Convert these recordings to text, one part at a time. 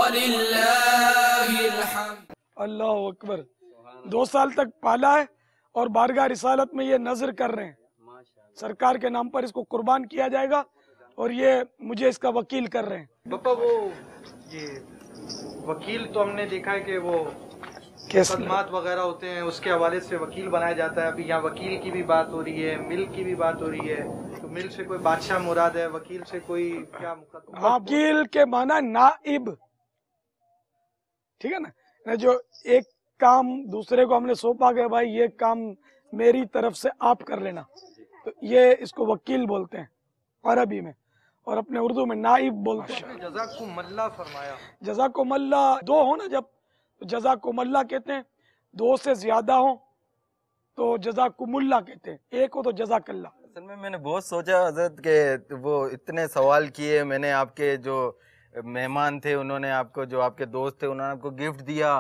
وَلِلَّهِ الْحَمْدُ۔ اللہ اکبر، 2 سال تک پالا ہے اور بارگاہ رسالت میں یہ نذر کر رہے ہیں سرکار کے نام پر اس کو قربان کیا جائے گا، اور یہ مجھے اس کا وکیل کر رہے ہیں۔ باپا وہ یہ وکیل تو ہم نے دیکھا ہے کہ وہ مقدمات وغیرہ ہوتے ہیں، اس کے حوالے سے وکیل بنایا جاتا ہے۔ ابھی یہاں وکیل کی بھی بات ہو رہی ہے، مل کی بھی بات ہو رہی ہے، تو مل سے کوئی بادشاہ مراد ہے، وکیل سے کوئی کیا مقدمہ؟ وکیل کے معنی نائب، ٹھیک ہے نا، جو ایک کام دوسرے کو ہم نے سونپا کہ بھائی یہ کام میری طرف سے آپ کر لینا، تو یہ اس کو وکیل بولتے ہیں عربی میں، اور اپنے اردو میں نائب بولتے ہیں۔ جزاکم اللہ فرمایا۔ جزاکم اللہ 2 ہو نا جب تو جزاکم اللہ کہتے ہیں، 2 سے زیادہ ہوں تو جزاکم اللہ کہتے ہیں، 1 ہو تو جزاک اللہ۔ اصل میں نے بہت سوچا حضرت کہ وہ اتنے سوال کیے، میں نے آپ کے جو مہمان تھے انہوں نے آپ کو، جو آپ کے دوست تھے انہوں نے آپ کو گفٹ دیا،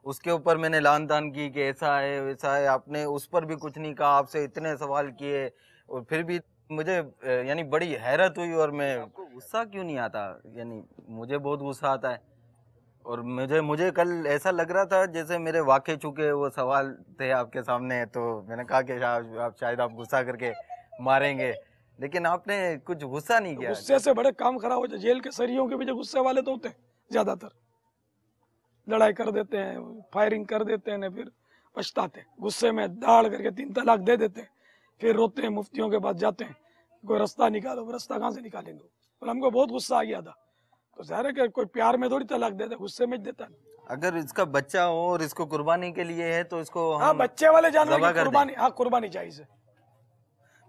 اس کے اوپر میں نے لان تان کی کہ ایسا ہے ویسا ہے، آپ نے اس پر بھی کچھ نہیں کہا، آپ سے اتنے سوال کیے اور پھر بھی مجھے یعنی بڑی حیرت ہوئی، اور میں آپ کو غصہ کیوں نہیں آتا؟ یعنی مجھے بہت غصہ آتا ہے، اور مجھے کل ایسا لگ رہا تھا جیسے میرے واقع چکے وہ سوال تھے آپ کے سامنے، تو میں نے کہا کہ شاید آپ غصہ کر کے ماریں گے، لیکن آپ نے کچھ غصہ نہیں کیا۔ غصے سے بڑے کام خراب ہو جائے، جیل کے سریوں کے بھی جو غصے والے تو ہوتے ہیں زیادہ تر، لڑائی کر دیتے ہیں، فائرنگ کر دیتے ہیں، پھر پچھتاتے ہیں، غصے میں داڑ کر کے 3 طلاق دے دیتے ہیں، پھر روتے ہیں، مفتیوں کے پاس جاتے ہیں، کوئی رستہ نکالو، رستہ کہاں سے نکالیں گے؟ اور ہم کو بہت غصہ آ گیا تھا، تو ظاہر ہے کہ کوئی پیار میں تھوڑی طلاق دیتا، غصے میں دیتا ہے۔ اگر اس کا بچہ ہو اور اس کو قربانی کے لیے ہے تو اس کو ہاں بچے والے جانور ذبح کی کر دیں۔ قربانی، ہاں قربانی جائز ہے،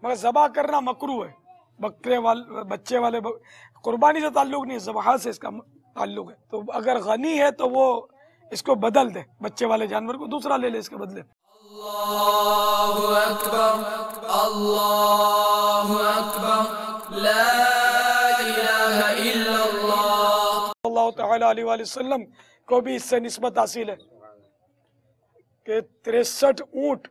مگر ذبح کرنا مکروہ ہے۔ بکرے والے بچے والے قربانی سے تعلق نہیں ہے، ذبح سے اس کا تعلق ہے، تو اگر غنی ہے تو وہ اس کو بدل دے، بچے والے جانور کو دوسرا لے لے اس کے بدلے۔ اللہ اکبر، اللہ اکبر، لا الہ الا اللہ۔ اللہ تعالیٰ علیہ وآلہ وسلم کو بھی اس سے نسبت حاصل ہے کہ 63 اونٹ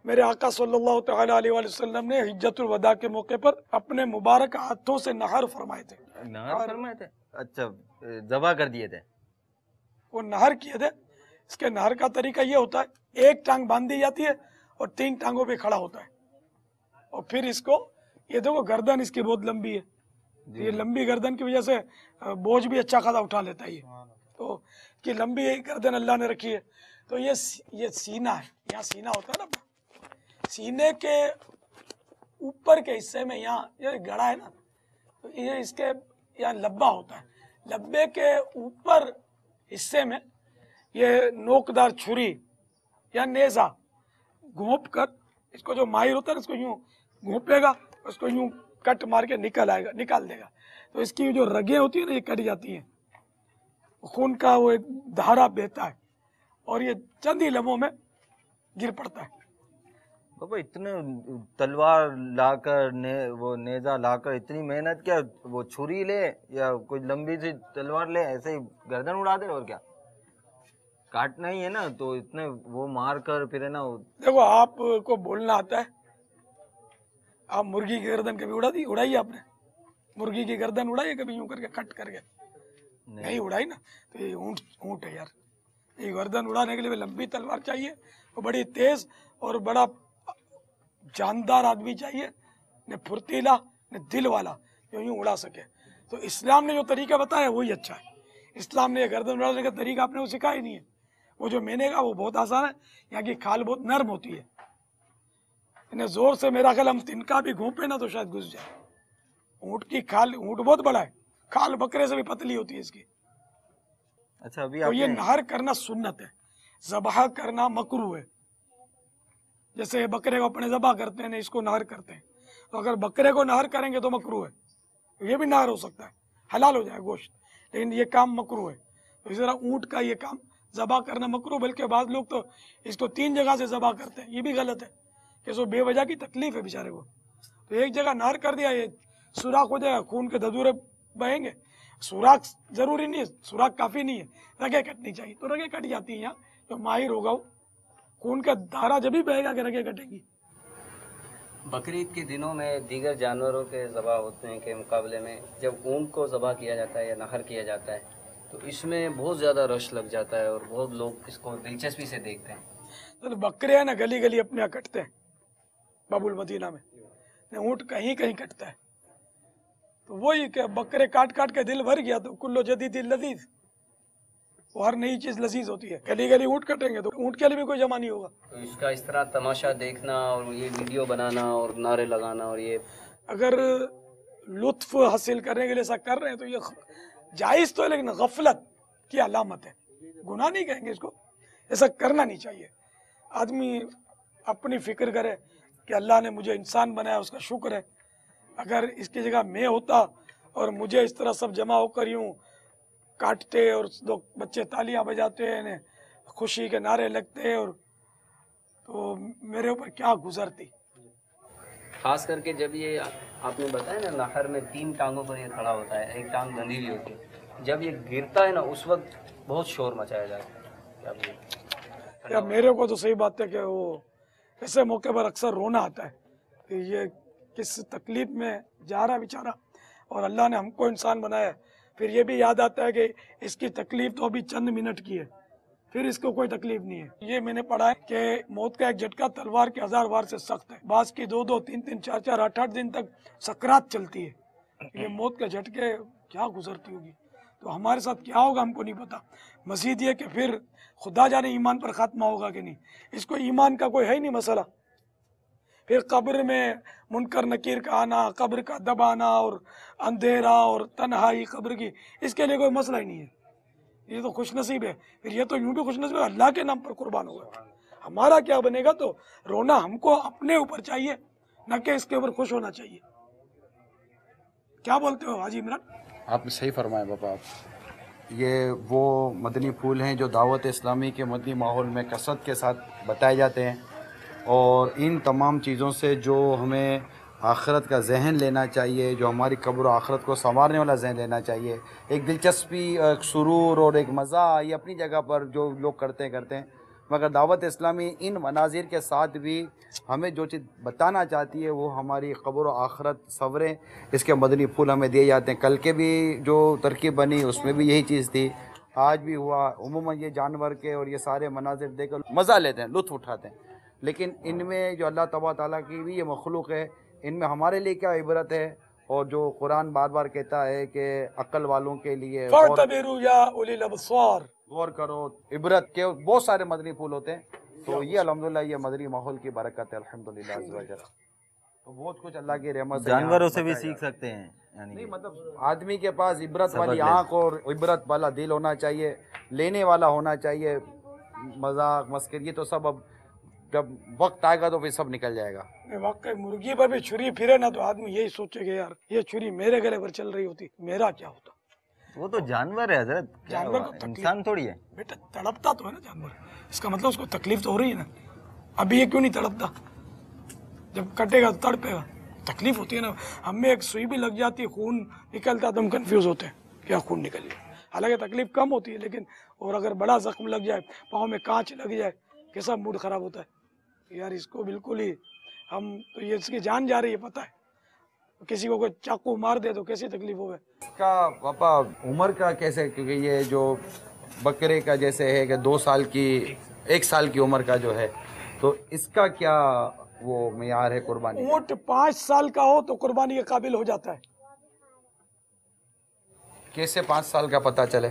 میرے آقا صلی اللہ تعالیٰ علیہ وآلہ وسلم نے حجت الوداع کے موقع پر اپنے مبارک ہاتھوں سے نہر فرمائے تھے۔ نہر فرمائے تھے؟ اچھا، ذبح کر دیے تھے؟ وہ نہر کیے تھے۔ اس کے نہر کا طریقہ یہ ہوتا ہے، 1 ٹانگ باندھ دی جاتی ہے اور 3 ٹانگوں پہ کھڑا ہوتا ہے، اور پھر اس کو، یہ دیکھو گردن اس کی بہت لمبی ہے، یہ لمبی گردن کی وجہ سے بوجھ بھی اچھا خاصا اٹھا لیتا ہے یہ، تو کہ لمبی گردن اللہ نے رکھی ہے۔ تو یہ سینہ ہے، یہاں سینہ ہوتا ہے نا، سینے کے اوپر کے حصے میں یہاں یہ گڑا ہے نا، تو یہ اس کے یہاں لبا ہوتا ہے، لبے کے اوپر حصے میں یہ نوکدار چھری یا نیزہ گھونپ کر، اس کو جو ماہر ہوتا ہے اس کو یوں گھونپے گا، اس کو یوں کٹ مار کے نکال دے گا، تو اس کی جو رگیں ہوتی ہیں نا یہ کٹ جاتی ہیں، خون کا وہ ایک دھارا بہتا ہے، اور یہ چند ہی لمحوں میں گر پڑتا ہے۔ بابا اتنے تلوار لا کر، وہ نیزہ لا کر، اتنی محنت، کیا وہ چھری لے یا کوئی لمبی سی تلوار لے ایسے ہی گردن اڑا دے؟ اور کیا کاٹنا ہی ہے نا، تو اتنے وہ مار کر پھر ہے نا۔ دیکھو آپ کو بولنا آتا ہے، آپ مرغی کی گردن کبھی اڑائی ہے آپ نے؟ مرغی کی گردن اڑائی ہے کبھی یوں کر کے کٹ کر کے؟ نہیں اڑائی نا، تو یہ اونٹ ہے یار، یہ گردن اڑانے کے لیے لمبی تلوار چاہیے، اور بڑی تیز اور بڑا جاندار آدمی چاہیے، نہ پھرتیلا نہ دل والا، جو یوں اڑا سکے۔ تو اسلام نے جو طریقہ بتایا وہی اچھا ہے، اسلام نے یہ گردن اڑانے کا طریقہ آپ نے وہ سکھایا نہیں ہے، وہ جو میں نے کہا وہ بہت آسان ہے، یہاں کی کھال بہت نرم ہوتی ہے، انہیں زور سے میرا خیال ہم تنکا بھی گھونپے نا تو شاید گھس جائے۔ اونٹ کی کھال، اونٹ بہت بڑا ہے، کھال بکرے سے بھی پتلی ہوتی ہے اس کی۔ اچھا، ابھی تو آپ یہ نے نہر کرنا سنت ہے، ذبح کرنا مکروہ ہے۔ جیسے بکرے کو اپنے ذبح کرتے ہیں، اس کو نہر کرتے ہیں، تو اگر بکرے کو نہر کریں گے تو مکروہ ہے، یہ بھی نہر ہو سکتا ہے، حلال ہو جائے گوشت، لیکن یہ کام مکروہ ہے۔ تو اس طرح اونٹ کا یہ کام ذبح کرنا مکروہ، بلکہ بعض لوگ تو اس کو 3 جگہ سے ذبح کرتے ہیں، یہ بھی غلط ہے، کہ سو بے وجہ کی تکلیف ہے بیچارے کو، تو ایک جگہ نہر کر دیا، یہ سوراخ ہو جائے گا، خون کے دھدورے بہیں گے۔ سوراخ ضروری نہیں ہے، سوراخ کافی نہیں ہے، رگیں کٹنی چاہیے، تو رگیں کٹ جاتی ہیں، یہاں جو ماہر ہوگا وہ خون کا دھارا جب ہی بہے گا کہ رگیں کٹیں گی۔ بقرعید کے دنوں میں دیگر جانوروں کے ذبح ہوتے ہیں کے مقابلے میں جب اونٹ کو ذبح کیا جاتا ہے یا نہر کیا جاتا ہے تو تو اس میں بہت زیادہ رش لگ جاتا ہے اور بہت لوگ اس کو دلچسپی سے دیکھتے ہیں. تو بکرے ہیں نا گلی گلی اپنے یہاں کٹتے ہیں باب المدینہ میں، اونٹ کہیں کہیں کٹتا ہے. تو وہی کہ بکرے کاٹ کاٹ کے دل بھر گیا تو کلو جدید لذیذ، وہ ہر نئی چیز لذیذ ہوتی ہے. گلی گلی اونٹ کٹیں گے تو اونٹ کے لیے بھی کوئی جمع نہیں ہوگا. تو اس کا اس طرح تماشا دیکھنا اور یہ ویڈیو بنانا اور نعرے لگانا اور یہ اگر لطف حاصل کرنے کے لیے ایسا کر رہے ہیں تو یہ جائز تو ہے، لیکن غفلت کی علامت ہے. گناہ نہیں کہیں گے اس کو، ایسا کرنا نہیں چاہیے. آدمی اپنی فکر کرے کہ اللہ نے مجھے انسان بنایا، اس کا شکر ہے. اگر اس کی جگہ میں ہوتا اور مجھے اس طرح سب جمع ہو کر یوں کاٹتے اور لوگ بچے تالیاں بجاتے ہیں، خوشی کے نعرے لگتے اور تو میرے اوپر کیا گزرتی. خاص کر کے جب یہ آپ نے بتایا نا نہر میں 3 ٹانگوں پر یہ کھڑا ہوتا ہے، ایک ٹانگ بندھی ہوئی ہوتی ہے، جب یہ گرتا ہے نا اس وقت بہت شور مچایا جاتا ہے. یا میرے کو تو صحیح بات ہے کہ وہ ایسے موقع پر اکثر رونا آتا ہے کہ یہ کس تکلیف میں جا رہا بیچارہ، اور اللہ نے ہم کو انسان بنایا ہے. پھر یہ بھی یاد آتا ہے کہ اس کی تکلیف تو ابھی چند منٹ کی ہے، پھر اس کو کوئی تکلیف نہیں ہے. یہ میں نے پڑھا ہے کہ موت کا ایک جھٹکا تلوار کے 1000 وار سے سخت ہے. بعض کی 2-2, 3-3, 4-4, 8-8 دن تک سکرات چلتی ہے. یہ موت کے جھٹکے کیا گزرتی ہوگی، تو ہمارے ساتھ کیا ہوگا ہم کو نہیں پتا. مزید یہ کہ پھر خدا جانے ایمان پر خاتمہ ہوگا کہ نہیں. اس کو ایمان کا کوئی ہے ہی نہیں مسئلہ. پھر قبر میں منکر نکیر کا آنا، قبر کا دبانا اور اندھیرا اور تنہائی قبر کی، اس کے لیے کوئی مسئلہ ہی نہیں ہے. یہ تو خوش نصیب ہے. پھر یہ تو یوں بھی خوش نصیب ہے اللہ کے نام پر قربان ہوگا. ہمارا کیا بنے گا؟ تو رونا ہم کو اپنے اوپر چاہیے، نہ کہ اس کے اوپر خوش ہونا چاہیے. کیا بولتے ہو حاجی عمران؟ آپ نے صحیح فرمایا بابا. یہ وہ مدنی پھول ہیں جو دعوت اسلامی کے مدنی ماحول میں کثرت کے ساتھ بتائے جاتے ہیں، اور ان تمام چیزوں سے جو ہمیں آخرت کا ذہن لینا چاہیے، جو ہماری قبر و آخرت کو سنوارنے والا ذہن لینا چاہیے، ایک دلچسپی، ایک سرور اور ایک مزہ یہ اپنی جگہ پر جو لوگ کرتے ہیں، مگر دعوت اسلامی ان مناظر کے ساتھ بھی ہمیں جو چیز بتانا چاہتی ہے وہ ہماری قبر و آخرت سنوریں، اس کے مدنی پھول ہمیں دیے جاتے ہیں. کل کے بھی جو ترکیب بنی اس میں بھی یہی چیز تھی، آج بھی ہوا. عموماً یہ جانور کے اور یہ سارے مناظر دیکھ کر مزہ لیتے ہیں، لطف اٹھاتے ہیں، لیکن ان میں جو اللہ تبارک تعالیٰ کی بھی یہ مخلوق ہے، ان میں ہمارے لیے کیا عبرت ہے؟ اور جو قرآن بار بار کہتا ہے کہ عقل والوں کے لیے فَاعْتَبِرُوا يَا أُولِي الْأَبْصَارِ، غور کرو، عبرت کے بہت سارے مدنی پھول ہوتے ہیں. تو یہ الحمدللہ یہ مدنی ماحول کی برکت ہے الحمدللہ عز و جل. تو بہت کچھ اللہ کی رحمت سے جانوروں سے بھی سیکھ سکتے ہیں. نہیں مطلب آدمی کے پاس عبرت والی آنکھ اور عبرت والا دل ہونا چاہیے، لینے والا ہونا چاہیے. مذاق مسکری تو سب اب جب وقت آئے گا تو پھر سب نکل جائے گا. واقعی مرغی پر بھی چھری پھرے نا تو آدمی یہی سوچے کہ یار یہ چھری میرے گلے پر چل رہی ہوتی میرا کیا ہوتا. وہ تو جانور ہے حضرت، جانور کو تکلیف، انسان تھوڑی ہے. بیٹا تڑپتا تو ہے نا جانور، اس کا مطلب اس کو تکلیف تو ہو رہی ہے نا. ابھی یہ کیوں نہیں تڑپتا؟ جب کٹے گا تو تڑپے گا، تکلیف ہوتی ہے نا. ہمیں ایک سوئی بھی لگ جاتی، خون نکلتا تو ہم کنفیوز ہوتے ہیں کیا خون نکل گیا. حالانکہ تکلیف کم ہوتی ہے، لیکن اور اگر بڑا زخم لگ جائے، پاؤں میں کانچ لگ جائے، کیسا موڈ خراب ہوتا ہے یار. اس کو بالکل ہی ہم تو یہ اس کی جان جا رہی ہے پتہ ہے. کسی کو کوئی چاقو مار دے تو کیسی تکلیف ہوگی. اس کا پاپا عمر کا کیسے، کیونکہ یہ جو بکرے کا جیسے ہے کہ 2 سال کی 1 سال کی عمر کا جو ہے، تو اس کا کیا وہ معیار ہے قربانی؟ اونٹ 5 سال کا ہو تو قربانی کے قابل ہو جاتا ہے. کیسے 5 سال کا پتہ چلے؟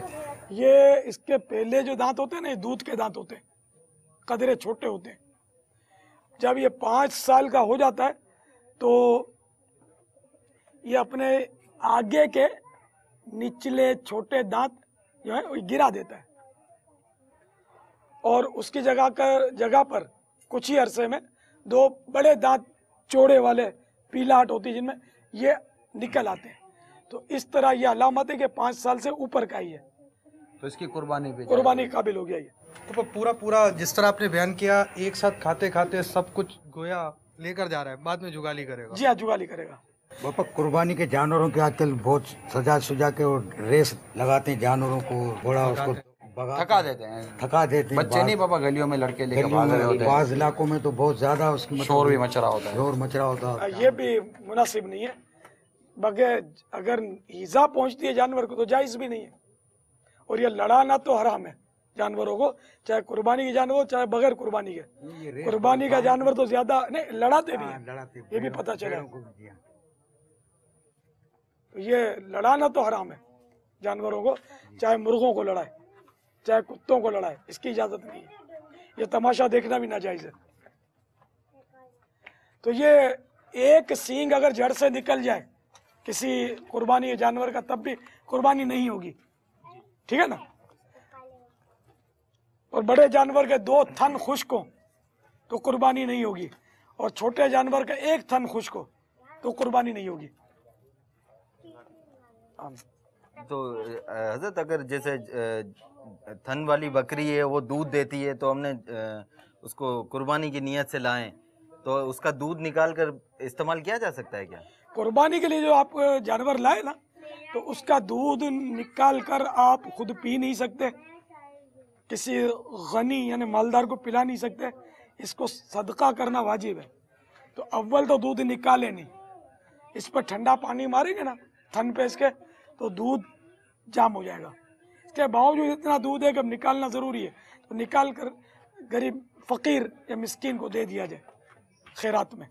یہ اس کے پہلے جو دانت ہوتے ہیں نا، یہ دودھ کے دانت ہوتے ہیں، قدرے چھوٹے ہوتے ہیں. جب یہ 5 سال کا ہو جاتا ہے تو یہ اپنے آگے کے نچلے چھوٹے دانت جو ہے وہ گرا دیتا ہے، اور اس کی جگہ پر کچھ ہی عرصے میں 2 بڑے دانت چوڑے والے پیلاٹ ہوتی جن میں یہ نکل آتے ہیں. تو اس طرح یہ علامت ہے کہ 5 سال سے اوپر کا ہی ہے تو اس کی قربانی پہ قربانی قابل ہو گیا. یہ تو پورا جس طرح آپ نے بیان کیا، ایک ساتھ کھاتے کھاتے سب کچھ گویا لے کر جا رہا ہے، بعد میں جگالی کرے گا. جی ہاں، جگالی کرے گا. باپا قربانی کے جانوروں کے آج کل بہت سجا کے اور ریس لگاتے ہیں جانوروں کو، گھوڑا اس کو تھکا دیتے ہیں. بچے نہیں پاپا گلیوں میں لڑکے لے کے بھاگ رہے ہوتے ہیں. بعض علاقوں میں تو بہت زیادہ اس کی شور بھی مچ رہا ہوتا ہے. شور مچ رہا ہوتا ہے. یہ بھی مناسب نہیں ہے. بغیر اگر ایزا پہنچتی ہے جانور کو تو جائز بھی نہیں ہے. और ये लड़ाना तो हराम है जानवरों को, चाहे कुर्बानी के जानवर हो चाहे बगैर कुर्बानी के। कुर्बानी का जानवर तो ज्यादा नहीं लड़ाते भी हैं, ये भी पता चला। तो ये लड़ाना तो हराम है जानवरों को, चाहे मुर्गों को लड़ाए चाहे कुत्तों को लड़ाए, इसकी इजाजत नहीं है। ये तमाशा देखना भी नाजायज है। तो ये एक सींग अगर जड़ से निकल जाए किसी कुर्बानी के जानवर का तब भी कुर्बानी नहीं होगी, ठीक है ना। और बड़े जानवर के 2 थन खुश्क हो तो कुर्बानी नहीं होगी, और छोटे जानवर का 1 थन खुश्क हो तो कुर्बानी नहीं होगी। तो हजरत अगर जैसे थन वाली बकरी है वो दूध देती है तो हमने उसको कुर्बानी की नीयत से लाएं तो उसका दूध निकाल कर इस्तेमाल किया जा सकता है क्या? कुर्बानी के लिए जो आप जानवर लाए ना तो उसका दूध निकाल कर आप खुद पी नहीं सकते, किसी गनी यानी मालदार को पिला नहीं सकते, इसको सदका करना वाजिब है। तो अव्वल तो दूध निकाले नहीं, इस पर ठंडा पानी मारेंगे ना थन पे इसके तो दूध जाम हो जाएगा। इसके बावजूद इतना दूध है कि अब निकालना ज़रूरी है, तो निकाल कर गरीब फ़कीर या मिस्कीन को दे दिया जाए खैरात में।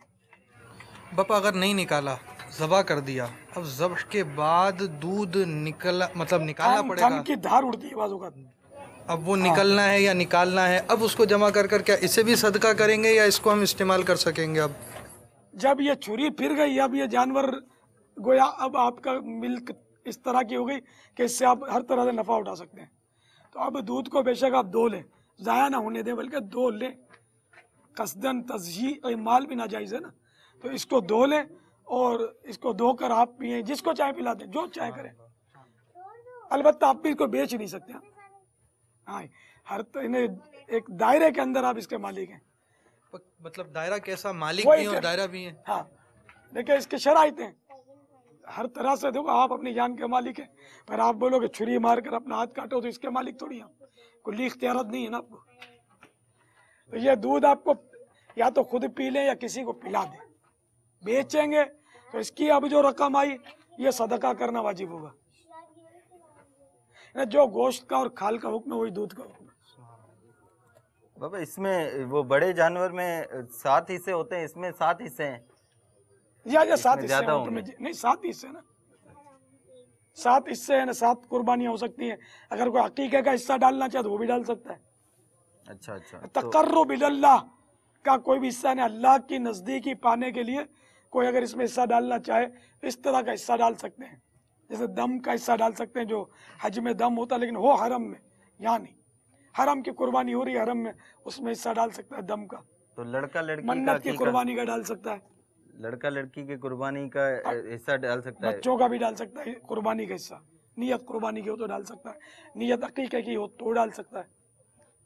बापा अगर नहीं निकाला, ज़बा कर दिया, अब ज़ब्ह के बाद दूध निकला मतलब निकालना पड़ेगा, थन की धार उड़ती है बाजू का, अब वो निकलना है या निकालना है, अब उसको जमा कर कर क्या इसे भी सदका करेंगे या इसको हम इस्तेमाल कर सकेंगे? अब जब ये छुरी फिर गई, अब ये जानवर गोया अब आपका मिल्क इस तरह की हो गई कि इससे आप हर तरह से नफ़ा उठा सकते हैं। तो अब दूध को बेशक आप दो लें, ज़ाया ना होने दें, बल्कि दो लें, कसदन तज़ही माल भी नाजायज़ है ना, तो इसको दो लें और इसको धो कर आप पिए, जिसको चाहे पिला दें, जो चाहे करें। अलबत्ता आप भी इसको बेच नहीं सकते। हाँ, हर इन्हें एक दायरे के अंदर आप इसके मालिक हैं। मतलब दायरा कैसा, मालिक भी है और दायरा भी है? हाँ, देखिए इसके शराइतें हर तरह से, देखो आप अपनी जान के मालिक हैं, पर आप बोलोगे छुरी मार कर अपना हाथ काटो तो इसके मालिक थोड़ी हैं, कुल्ली इख्तियारत नहीं है ना आपको। तो ये दूध आपको या तो खुद पी लें या किसी को पिला दें। बेचेंगे तो इसकी अब जो रकम आई ये सदका करना वाजिब होगा। जो गोश्त का और खाल का हुक्म है वही दूध का हुक्म है। बाबा इसमें वो बड़े जानवर में 7 हिस्से होते हैं, इसमें 7 हिस्से हैं या 7 हिस्से ज्यादा होंगे नहीं, 7 हिस्से ना, 7 हिस्से है ना, 7 कुर्बानियां हो सकती हैं। अगर कोई अकीके का हिस्सा डालना चाहे तो वो भी डाल सकता है। अच्छा अच्छा, तकर्रुब इल्लाह का कोई भी हिस्सा नहीं, अल्लाह की नजदीकी पाने के लिए कोई अगर इसमें हिस्सा डालना चाहे इस तरह का हिस्सा डाल सकते हैं। जैसे दम का हिस्सा डाल सकते हैं, जो हज में दम होता है लेकिन हो हरम में, यहाँ नहीं। हरम की कुर्बानी हो रही है हरम में, उसमें हिस्सा डाल सकता है दम का। तो लड़का लड़की मन्नत की कुर्बानी का डाल सकता है, लड़का लड़की की कुर्बानी का हिस्सा डाल सकता है, बच्चों का भी डाल सकता है कुर्बानी का हिस्सा। नियत कुर्बानी की हो तो डाल सकता है, नियत अकीके की हो तो डाल सकता है।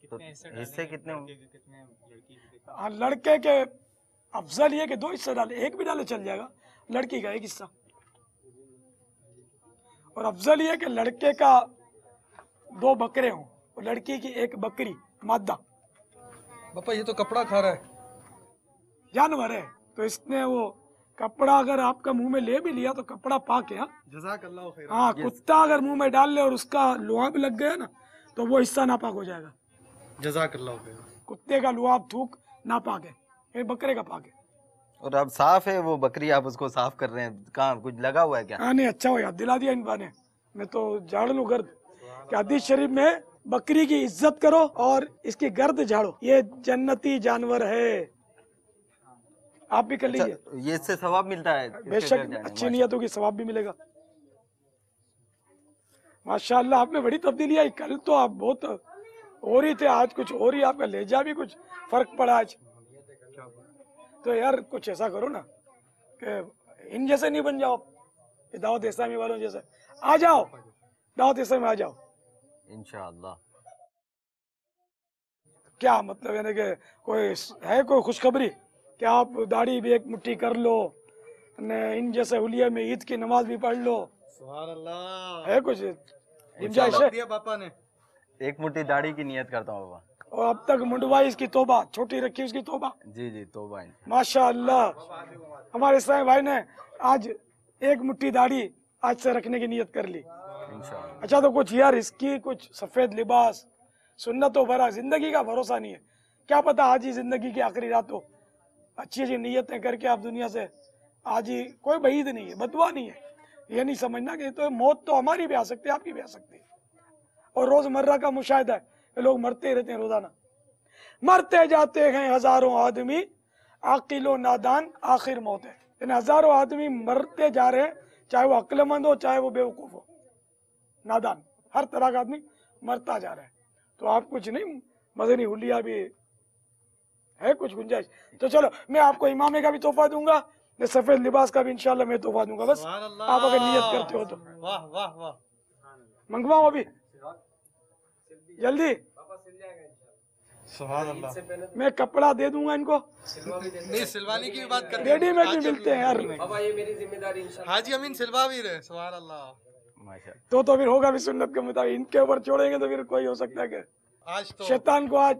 तो हिस्से कितने? हाँ, लड़के के अफजल ये कि 2 हिस्से डाले, एक भी डाले चल जाएगा, लड़की का 1 हिस्सा। और अफजल ये कि लड़के का 2 बकरे हों और लड़की की 1 बकरी मादा। पापा ये तो कपड़ा खा रहा है, जानवर है तो इसने वो कपड़ा अगर आपका मुंह में ले भी लिया तो कपड़ा पाक है। जज़ाकल्लाहु खैर। हाँ, कुत्ता अगर मुंह में डाल ले और उसका लुआब लग गया ना तो वो हिस्सा नापाक हो जाएगा। जज़ाकल्लाहु खैर। कुत्ते का लुआब थूक नापाक है, ये बकरे का पाक है। और अब साफ है वो बकरी, आप उसको साफ कर रहे हैं, कहाँ कुछ लगा हुआ है क्या? हाँ नहीं, अच्छा हो याद दिला दिया इन बाने, मैं तो झाड़ लूँ गर्द। क्या हदीस शरीफ में बकरी की इज्जत करो और इसकी गर्द झाड़ो, ये जन्नती जानवर है। आप भी कर लीजिए। अच्छा, ये इससे सवाब मिलता है? बेशक अच्छी नियतों की सवाब भी मिलेगा। माशाअल्लाह आपने बड़ी तब्दीली आई। कल तो आप बहुत और ही थे, आज कुछ और ही, आपका लहजा भी कुछ फर्क पड़ा आज। तो यार कुछ ऐसा करो ना कि इन जैसे नहीं बन जाओ, दावत इस्लामी वालों जैसे। आ जाओ दावत इस्लामी में, आ जाओ इंशाअल्लाह। क्या मतलब यानी कि कोई है कोई खुशखबरी कि आप दाढ़ी भी 1 मुट्ठी कर लो, इन जैसे हुलिया में ईद की नमाज भी पढ़ लो? सुभान अल्लाह। है कुछ गुंजाइश है? पापा ने 1 मुट्ठी दाढ़ी की नियत करता हूँ बाबा। और अब तक मुंडवाई इसकी तोबा, छोटी रखी उसकी तोबा। जी जी, तौबा। माशाअल्लाह हमारे इस्लामी भाई ने आज 1 मुट्ठी दाढ़ी आज से रखने की नियत कर ली। इंशाअल्लाह। अच्छा तो कुछ यार इसकी कुछ सफेद लिबास सुन्नतों भरा जिंदगी का भरोसा नहीं है, क्या पता आज ही जिंदगी की आखिरी रात हो, अच्छी अच्छी नीयतें करके आप दुनिया से आज ही, कोई बईद नहीं है, बदवा नहीं है, ये नहीं समझना कि तो मौत तो हमारी भी आ सकती है, आपकी भी आ सकती है। और रोजमर्रा का मुशाहिदा है कि लोग मरते ही रहते हैं रोजाना, मरते जाते हैं हजारों आदमी, आकिलो नादान आखिर मौत है। यानी हजारों आदमी मरते जा रहे हैं, चाहे वो अक्लमंद हो चाहे वो बेवकूफ हो, नादान, हर तरह का आदमी मरता जा रहा है। तो आप कुछ नहीं, मदनी हुलिया भी है कुछ गुंजाइश। तो चलो मैं आपको इमामे का भी तोहफा दूंगा, मैं सफेद लिबास का भी इंशाल्लाह मैं तोहफा दूंगा, बस आप अगर नियत करते हो तो। वाह वाह वाह, मंगवाऊं अभी जल्दी? सुभान अल्लाह। मैं कपड़ा दे दूंगा इनको, नहीं सिलवाने की भी बात कर, रेडीमेड भी मिलते हैं यार। हाजी अमीन सिलवा भी रहे, सुभान अल्लाह। तो फिर होगा भी सुन्नत के मुताबिक, इनके ऊपर छोड़ेंगे तो फिर कोई हो सकता है कि आज तो शैतान को आज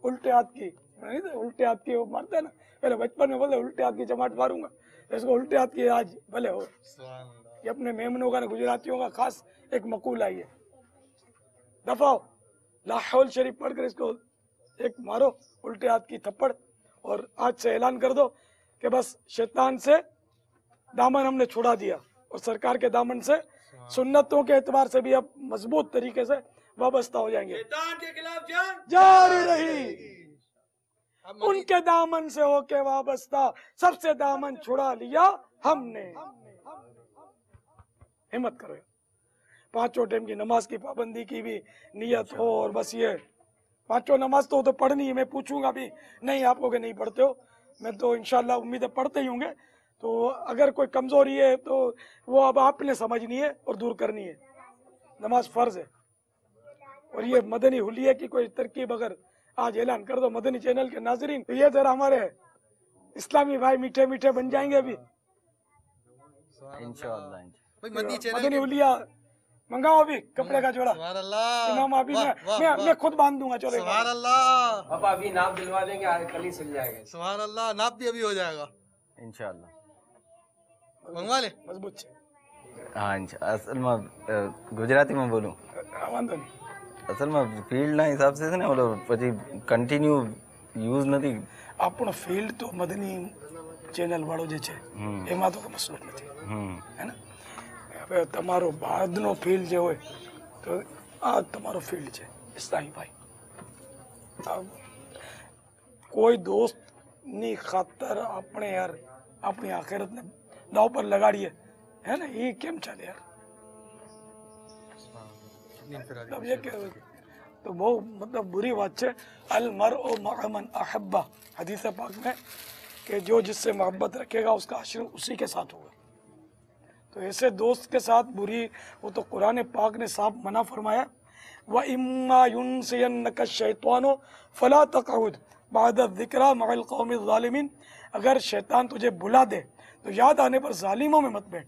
उल्टे हाथ की, नहीं तो उल्टे हाथ की वो मारते हैं ना, पहले बचपन में बोले उल्टे हाथ की चमाट मारूंगा, इसको उल्टे हाथ की आज भले हो। सुभान अल्लाह। ये अपने मेमनों का, गुजरातियों का खास एक मकूल है, ये दफाओ लाहौल शरीफ पढ़कर इसको एक मारो उल्टे हाथ की थप्पड़, और आज से ऐलान कर दो कि बस शैतान से दामन हमने छुड़ा दिया, और सरकार के दामन से सुन्नतों के एतबार से भी अब मजबूत तरीके से वाबस्ता हो जाएंगे। शैतान के खिलाफ जंग जारी रही, उनके दामन से होके वाबस्ता, सबसे दामन छुड़ा लिया हमने। हिम्मत करो, पांचों टाइम की नमाज की पाबंदी की भी नियत हो, और बस ये पांचों नमाज तो पढ़नी है। मैं पूछूंगा भी नहीं आपको कि नहीं पढ़ते हो, मैं तो इंशाल्लाह उम्मीद है पढ़ते ही होंगे। तो अगर कोई कमजोरी है तो वो अब आपने समझनी है और दूर करनी है, नमाज फर्ज है। और ये मदनी हुलिया की कोई तरकीब अगर आज ऐलान कर दो मदनी चैनल के नाजरीन, तो ये जरा हमारे इस्लामी भाई मीठे मीठे बन जाएंगे अभी इंशाअल्लाह। मदनी हुलिया मंगाओ अभी कपड़े का जोड़ा, सुभान अल्लाह। इमाम अभी मैं खुद बांध दूंगा। चलो सुभान अल्लाह। पापा अभी नाप दिलवा देंगे, आज कल ही सिल जाएगा। सुभान अल्लाह, नाप भी अभी हो जाएगा इंशाअल्लाह। मंगवा ले मजबूत છે। हाँ અસલમાં ગુજરાતીમાં બોલું, વાંધો નહીં। અસલમાં ફિલ્ડના હિસાબથી છે ને ઓલો પછી કન્ટિન્યુ યુઝ નથી। આપણો ફિલ્ડ તો મદની ચેનલ વાળો જે છે એમાં તો મસલો જ નથી, હે ને। હવે તમારો બાદનો ફિલ્ડ જે હોય તો આ તમારો ફિલ્ડ છે ઇસ્લામી ભાઈ। કોઈ દોસ્તની ખાતર આપણે યાર આપણી આખિરતને दाव पर लगाड़िए, है ना, ये केम चले यार। अब ये तो बहुत मतलब बुरी बात है। अल मरउ मअ मन अहब्बा, हदीस पाक में कि जो जिससे मोहब्बत रखेगा उसका अश्र उसी के साथ होगा। तो ऐसे दोस्त के साथ बुरी, वो तो कुरान पाक ने साफ मना फरमाया, व इम्मा युनसियन्नका शैतानो फला तक़उद बाद ज़िक्रा मअल क़ौमिज़ ज़ालिमीन। अगर शैतान तुझे बुला दे तो याद आने पर जालिमों में मत बैठ।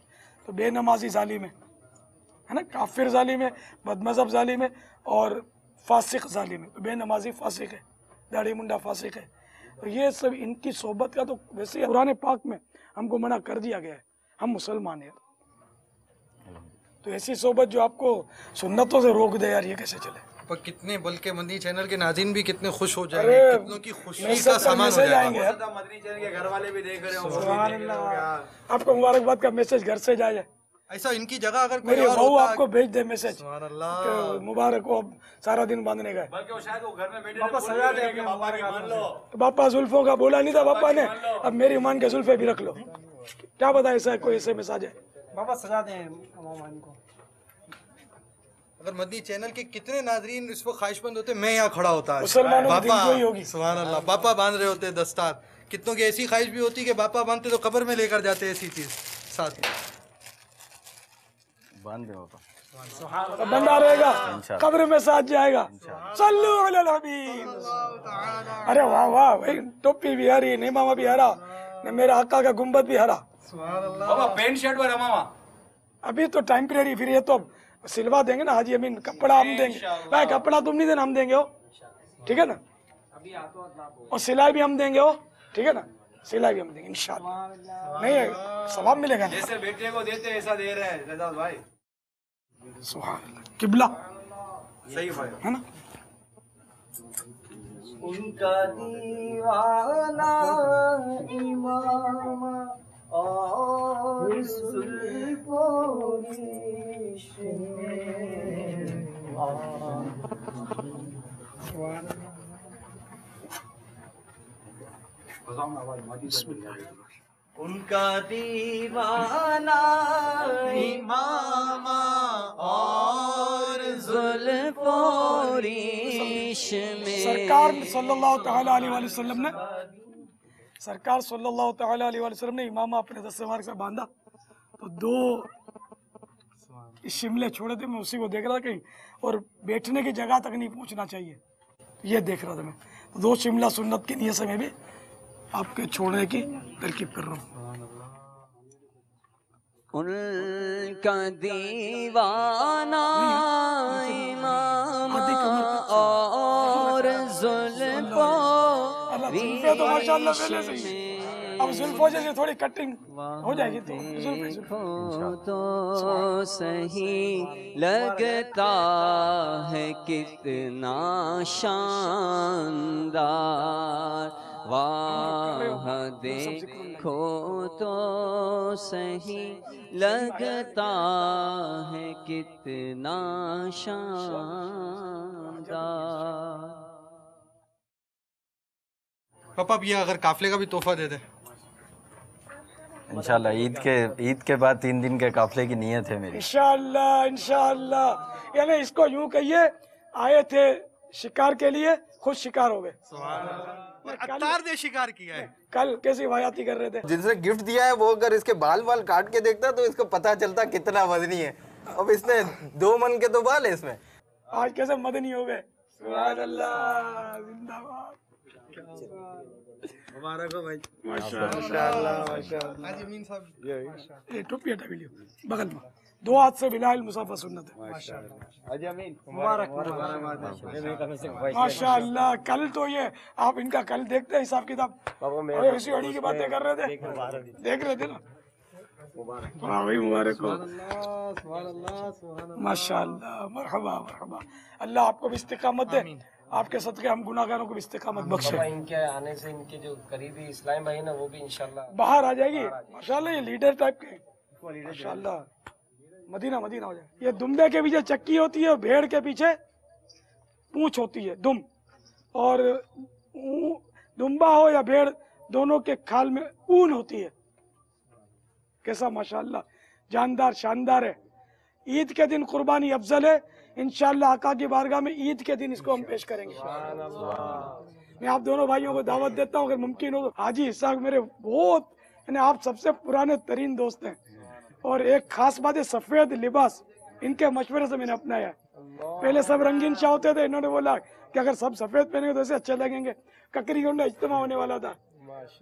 तो बेनमाजी जालिम है ना, काफिर जालिम है, बदमज़हब जालिम है, और फासिक जालिम है। तो बेनमाजी फासिक है, दाढ़ी मुंडा फासिक है। तो ये सब इनकी सोबत का तो वैसे कुरान पाक में हमको मना कर दिया गया है, हम मुसलमान हैं। तो ऐसी सोबत जो आपको सुन्नतों से रोक दे यार, ये कैसे चले। पर कितने, बल्कि मदनी चैनल के नाज़रीन भी कितने खुश हो जाएंगे, कितनों की खुशी का सामान हो जाएगा। मदनी चैनल के घर वाले भी देख रहे हो। सुभान अल्लाह, आपको मुबारकबाद का मैसेज घर से जाए। ऐसा इनकी जगह अगर कोई मेरी और बहू होता, आपको भेज दे मैसेज, सुभान अल्लाह, मुबारक हो, अब सारा दिन बांधने का है। बल्कि वो शायद वो घर में बैठे पापा सजा दे अपने पापा की मान लो। तो पापा जुल्फों का बोला नहीं था पापा ने, अब मेरी मान के जुल्फे भी रख लो। क्या पता ऐसा कोई ऐसे मैसेज है। पापा सजा दे मान को। अगर मदनी चैनल के कितने नाजरीन इस वक्त ख्वाहिशमंद होते, मैं यहाँ खड़ा होता है, मुसलमानों की दिलजोई होगी। सुभान अल्लाह, बापा बांध रहे होते दस्तार। कितनों की ऐसी ख्वाहिश भी होती कि बापा बांधते तो कब्र में लेकर जाते ऐसी चीज साथ में। बांध दे पापा, तो बंदा रहेगा, कब्र में साथ जाएगा। सल्लू अलल हबीब। अरे वाह वाह भाई, टोपी भी हरी, निमामा भी हरा, मेरा आका का गुंबद भी हरा। पापा पैंट शर्ट पर मामा अभी तो टेम्परेरी, फिर ये तो सिलवा देंगे ना हाजी अमीन, कपड़ा हम देंगे भाई, कपड़ा तुम नहीं देना, हम देंगे हो, ठीक है ना, और सिलाई भी हम देंगे हो, ठीक है ना। सिलाई भी हम देंगे इंशाल्लाह। नहीं सवाब मिलेगा ना। जैसे बेटे को देते ऐसा दे रहे हैं रजाद भाई। सुभान अल्लाह। किबला सही भाई है ना। उनका दीवाना इमाम और जुल्फों उनका दीवाना इमामा और जुल्फों रेशमे। सरकार सल्लल्लाहु तआला अलैहि वसल्लम ने सरकार सल्लल्लाहु तआला अलैहि वसल्लम ने इमामा अपने दस्ते मुबारक से बांधा तो 2 शिमले छोड़े थे। मैं उसी को देख रहा था कहीं, और बैठने की जगह तक नहीं पहुंचना चाहिए, ये देख रहा था मैं। 2 शिमला सुन्नत की नियत से मैं भी आपके छोड़ने की तरकीब कर रहा हूँ। उनका दीवाना इमाम और जुल्फों जुल्फे तो माशाअल्लाह पहले से ही, अब जुल्फों जैसे थोड़ी कटिंग हो जाएगी तो तो सही लगता है कितना शानदार, वाह देखो तो सही लगता है कितना शानदार। पापा अब ये अगर काफले का भी तोहफा दे दे। इंशाल्लाह ईद के बाद 3 दिन के काफले की नीयत है मेरी। इंशाअल्लाह इंशाअल्लाह। यानी इसको यूं कहिए, आए थे शिकार के लिए, खुद शिकार हो गए। अत्तार ने शिकार किया है। कल कैसी वायाती कर रहे थे। जिसने गिफ्ट दिया है वो अगर इसके बाल काट के देखता तो इसको पता चलता कितना वजनी है। अब इसने 2 मन के तो बाल है इसमें। आज कैसे मदनी हो गए। सुभान अल्लाह, जिंदाबाद। मुबारक हो भाई। माशाअल्लाह हाजी अमीन साहब ये टोपी हटा लीजिए बगल में। 2 हाथ से बिलाल मुसाफा सुन्नत है। हाजी अमीन मुबारक। माशाअल्लाह। कल तो ये आप इनका कल देखते हैं हिसाब किताब, ऐसी अड़ी की बातें कर रहे थे, देख रहे थे ना। हाँ भाई मुबारक हो। माशाअल्लाह, मरहबा मरहबा। अल्लाह आपको भी इस्तिकामत दे, आपके सदके हम गुनाहगारों को भी इस्तिकामत बख्शे। इनके आने से इनके जो करीबी इस्लाम भाई ना वो भी इंशाल्लाह बाहर आ जाएगी। माशाअल्लाह ये लीडर टाइप के माशाअल्लाह, मदीना मदीना हो जाए। ये दुम्बे के पीछे चक्की होती है और भेड़ के पीछे पूंछ होती है दुम, और दुम्बा हो या भेड़ दोनों के खाल में ऊन होती है। कैसा माशाअल्लाह जानदार शानदार है। ईद के दिन कुर्बानी अफजल है। इंशाअल्लाह आका की बारगाह में ईद के दिन इसको हम पेश करेंगे। मैं आप दोनों भाइयों को दावत देता हूँ, अगर मुमकिन हो तो। हाजी इसहाक मेरे बहुत, यानी आप सबसे पुराने तरीन दोस्त हैं, और एक खास बात है सफेद लिबास इनके मशवरे से मैंने अपनाया है। पहले सब रंगीन शाह होते थे, इन्होंने बोला कि अगर सब सफेद पहनेंगे तो ऐसे अच्छे लगेंगे। ककरी गोंडा इज्तिमा होने वाला था,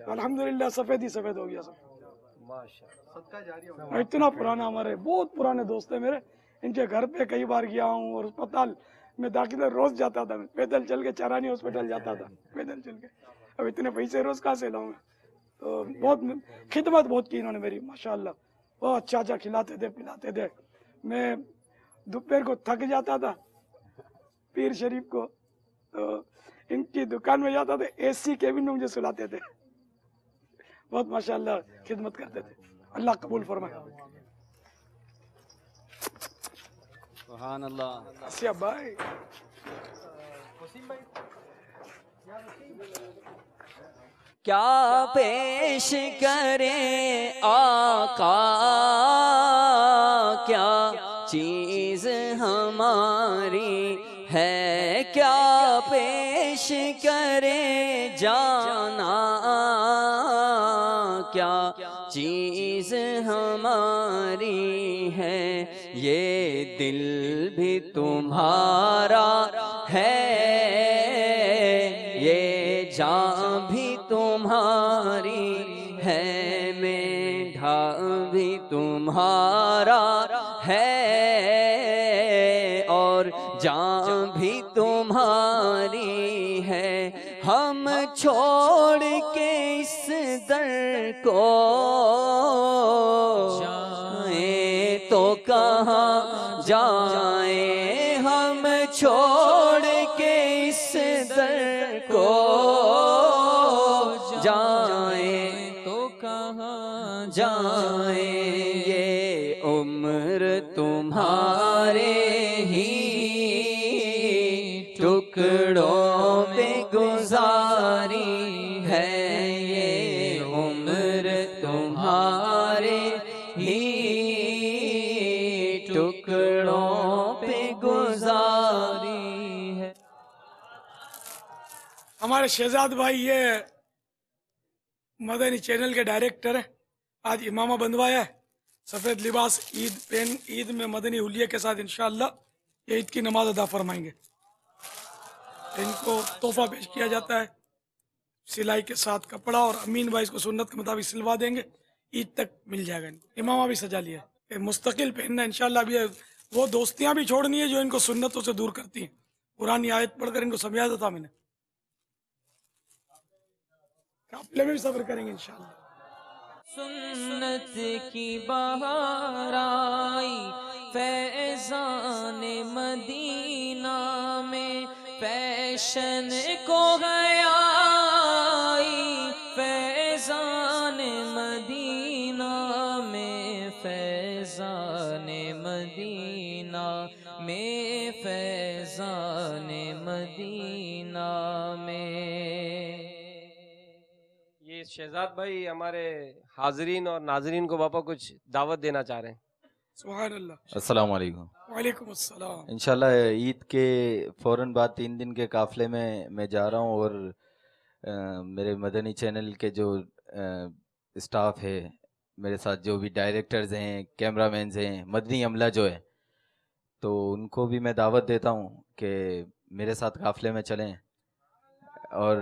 अल्हम्दुलिल्लाह सफेद ही सफेद हो गया सब। इतना पुराना, हमारे बहुत पुराने दोस्त है मेरे। इनके घर पे कई बार गया हूँ, और अस्पताल में दाखिल रोज जाता था मैं, पैदल चल के चरानी हॉस्पिटल जाता था पैदल चल के। अब इतने पैसे रोज कहाँ से लाऊं मैं। तो बहुत खिदमत बहुत की इन्होंने मेरी माशाअल्लाह। बहुत अच्छा अच्छा खिलाते थे पिलाते थे। मैं दोपहर को थक जाता था पीर शरीफ को, तो इनकी दुकान में जाता था, AC केबिन में मुझे सुलाते थे। बहुत माशाअल्लाह खिदमत करते थे। अल्लाह कबूल फरमाए। सुभान अल्लाह। आसिया भाई क्या पेश करें आका, क्या चीज हमारी है, क्या पेश करें जाना, क्या चीज हमारी है। ये दिल भी तुम्हारा है, ये जान भी तुम्हारी है, मेढा भी तुम्हारा है, और جان بھی تمہاری ہے، ہم چھوڑ کے اس در کو جائیں تو کہاں جائیں، ہم چھوڑ کے اس در کو جائیں تو کہاں جائیں، یہ عمر تمہارے ہی ٹکڑوں پہ گزاری ہے، یہ عمر تمہارے ہی ٹکڑوں پہ گزاری ہے۔ ہمارے شہزاد بھائی یہ مدنی چینل کے ڈائریکٹر ہیں، آج امامہ بندوایا ہے، سفید لباس عید میں مدنی حلیے کے ساتھ انشاءاللہ یہ عید کی نماز ادا فرمائیں گے۔ ان کو تحفہ پیش کیا جاتا ہے سلائی کے ساتھ کپڑا، اور امین بھائی اس کو سنت کے مطابق سلوا دیں گے، عید تک مل جائے گا ان کو۔ امامہ بھی سجا لیا ہے، یہ مستقل پہننا انشاءاللہ۔ ابھی وہ دوستیاں بھی چھوڑنی ہے جو ان کو سنتوں سے دور کرتی ہیں، قرآن آیت پڑھ کر ان کو سمجھایا تھا میں نے، قافلے میں بھی صبر کریں گے انشاءاللہ۔ سنت کی بہار آئی فیضان مدینہ میں، فیشن کو گیا فیضان مدینہ میں، فیضان مدینہ میں، فیضان مدینہ میں۔ یہ شہزاد بھائی ہمارے حاضرین اور ناظرین کو باپا کچھ دعوت دینا چاہ رہے ہیں۔ سبحان اللہ۔ السلام علیکم۔ وعلیکم السلام۔ انشاءاللہ عید کے فوراً بعد 3 دن کے قافلے میں جا رہا ہوں، اور میرے مدنی چینل کے جو اسٹاف ہے، میرے ساتھ جو بھی ڈائریکٹرز ہیں، کیمرہ مینز ہیں، مدنی عملہ جو ہے، تو ان کو بھی میں دعوت دیتا ہوں کہ میرے ساتھ قافلے میں چلیں، اور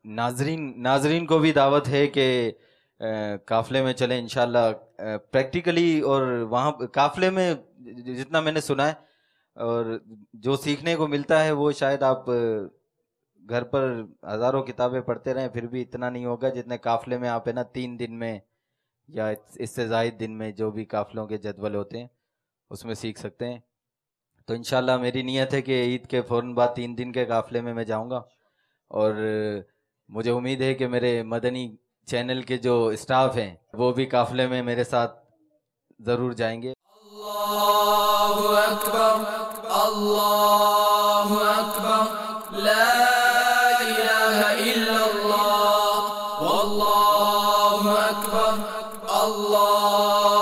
ناظرین کو بھی دعوت ہے کہ قافلے میں چلیں انشاءاللہ پریکٹیکلی، اور وہاں قافلے میں جتنا میں نے سنا ہے اور جو سیکھنے کو ملتا ہے وہ شاید آپ گھر پر ہزاروں کتابیں پڑھتے رہیں پھر بھی اتنا نہیں ہوگا جتنے قافلے میں آپ ہے نا 3 دن میں یا اس سے زائد دن میں جو بھی قافلوں کے جدول ہوتے ہیں اس میں سیکھ سکتے ہیں۔ تو انشاءاللہ میری نیت ہے کہ عید کے فوراً بعد 3 دن کے قافلے میں جاؤں گا، اور مجھے امید ہے کہ میرے مدنی چینل کے جو اسٹاف ہیں وہ بھی قافلے میں میرے ساتھ ضرور جائیں گے۔ اللہ اکبر اللہ اکبر لا الہ الا اللہ واللہ اکبر اللہ